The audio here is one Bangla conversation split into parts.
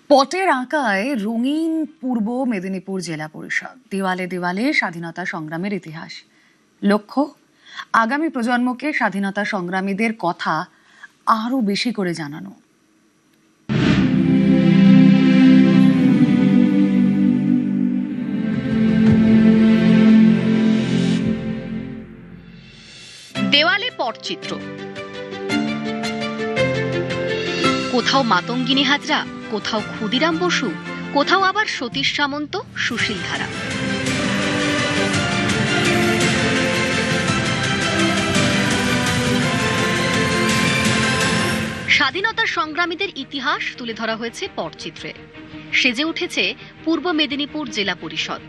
পটের আঁকায় রঙিন পূর্ব মেদিনীপুর জেলা পরিষদ। দেওয়ালে দেওয়ালে স্বাধীনতা সংগ্রামের ইতিহাস। লক্ষ্য, আগামী প্রজন্মকে স্বাধীনতা সংগ্রামীদের কথা আরো বেশি করে জানানো। দেওয়ালে পটচিত্র, কোথাও মাতঙ্গিনী হাজরা, কোথাও ক্ষুদিরাম বসু, কোথাও আবার সতীশ সামন্ত, সুশীল ধারা। স্বাধীনতা সংগ্রামীদের ইতিহাস তুলে ধরা হয়েছে পটচিত্রে। সেজে উঠেছে পূর্ব মেদিনীপুর জেলা পরিষদ।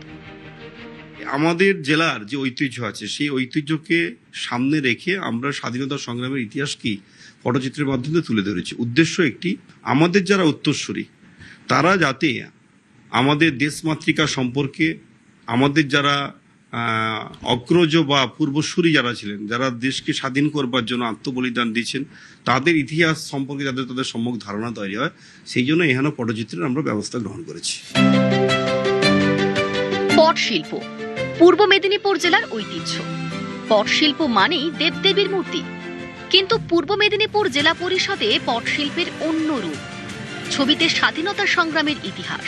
আমাদের জেলার যে ঐতিহ্য আছে সেই ঐতিহ্যকে সামনে রেখে আমরা স্বাধীনতা সংগ্রামের ইতিহাস কি পটচিত্রের মাধ্যমে তুলে ধরেছি। উদ্দেশ্য একটি, আমাদের যারা উত্তরসূরি তারা যাতে আমাদের দেশমাতৃকা সম্পর্কে, আমাদের যারা অগ্রজ বা পূর্বসূরি যারা ছিলেন, যারা দেশকে স্বাধীন করবার জন্য আত্মবলিদান দিয়েছেন, তাদের ইতিহাস সম্পর্কে যাতে তাদের সম্যক ধারণা তৈরি হয়, সেই জন্য এখানে পটচিত্রের আমরা ব্যবস্থা গ্রহণ করেছি। পট শিল্প পূর্ব মেদিনীপুর জেলার ঐতিহ্য। পট শিল্প মানেই দেবদেবীর মূর্তি, কিন্তু পূর্ব মেদিনীপুর জেলা পরিষদে পট শিল্পের অন্য রূপ। ছবিতে স্বাধীনতা সংগ্রামের ইতিহাস,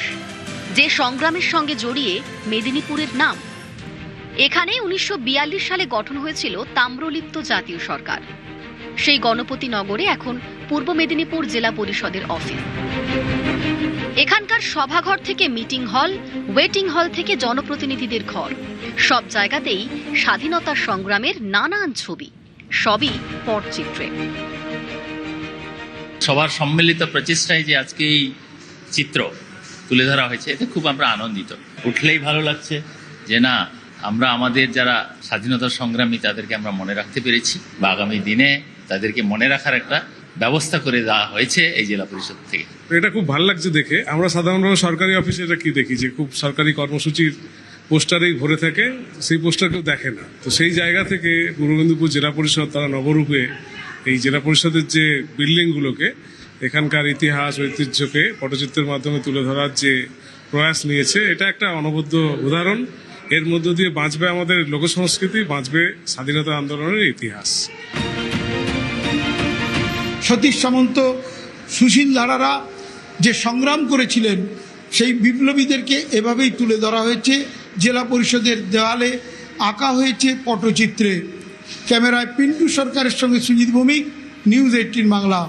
যে সংগ্রামের সঙ্গে জড়িয়ে মেদিনীপুরের নাম। এখানে 1942 সালে গঠন হয়েছিল তাম্রলিপ্ত জাতীয় সরকার। সেই গণপতি নগরে এখন পূর্ব মেদিনীপুর জেলা পরিষদের অফিস। এখানকার সভাঘর থেকে মিটিং হল, ওয়েটিং হল থেকে জনপ্রতিনিধিদের ঘর, সব জায়গাতেই স্বাধীনতা সংগ্রামের নানান ছবি, সবই পটচিত্রে। সবার সম্মিলিত প্রচেষ্টায় যে আজকে এই চিত্র তুলে ধরা হয়েছে, এতে খুব আমরা আনন্দিত। উঠলেই ভালো লাগছে যে না, আমরা আমাদের যারা স্বাধীনতা সংগ্রামী তাদেরকে আমরা মনে রাখতে পেরেছি, বা আগামী দিনে তাদেরকে মনে রাখার একটা ব্যবস্থা করে দেওয়া হয়েছে এই জেলা পরিষদ থেকে। এটা খুব ভালো লাগছে দেখে। আমরা সাধারণভাবে সরকারি অফিসে এটা কি দেখি যে খুব সরকারি কর্মসূচির পোস্টারেই ভরে থাকে, সেই পোস্টার কেউ দেখে না। তো সেই জায়গা থেকে পূর্ব মেদিনীপুর জেলা পরিষদ তারা নবরূপে এই জেলা পরিষদের যে বিল্ডিংগুলোকে, এখানকার ইতিহাস ঐতিহ্যকে পটচিত্রের মাধ্যমে তুলে ধরার যে প্রয়াস নিয়েছে, এটা একটা অনবদ্য উদাহরণ। এর মধ্য দিয়ে বাঁচবে আমাদের লোকসংস্কৃতি, বাঁচবে স্বাধীনতা আন্দোলনের ইতিহাস। সতীশ সামন্ত, সুশীল ধারারা যে সংগ্রাম করেছিলেন, সেই বিপ্লবীদেরকে এভাবেই তুলে ধরা হয়েছে। জেলা পরিষদের দেওয়ালে আঁকা হয়েছে পটচিত্রে। ক্যামেরায় পিন্টু সরকারের সঙ্গে সুজিত ভৌমিক, নিউজ 18 বাংলা।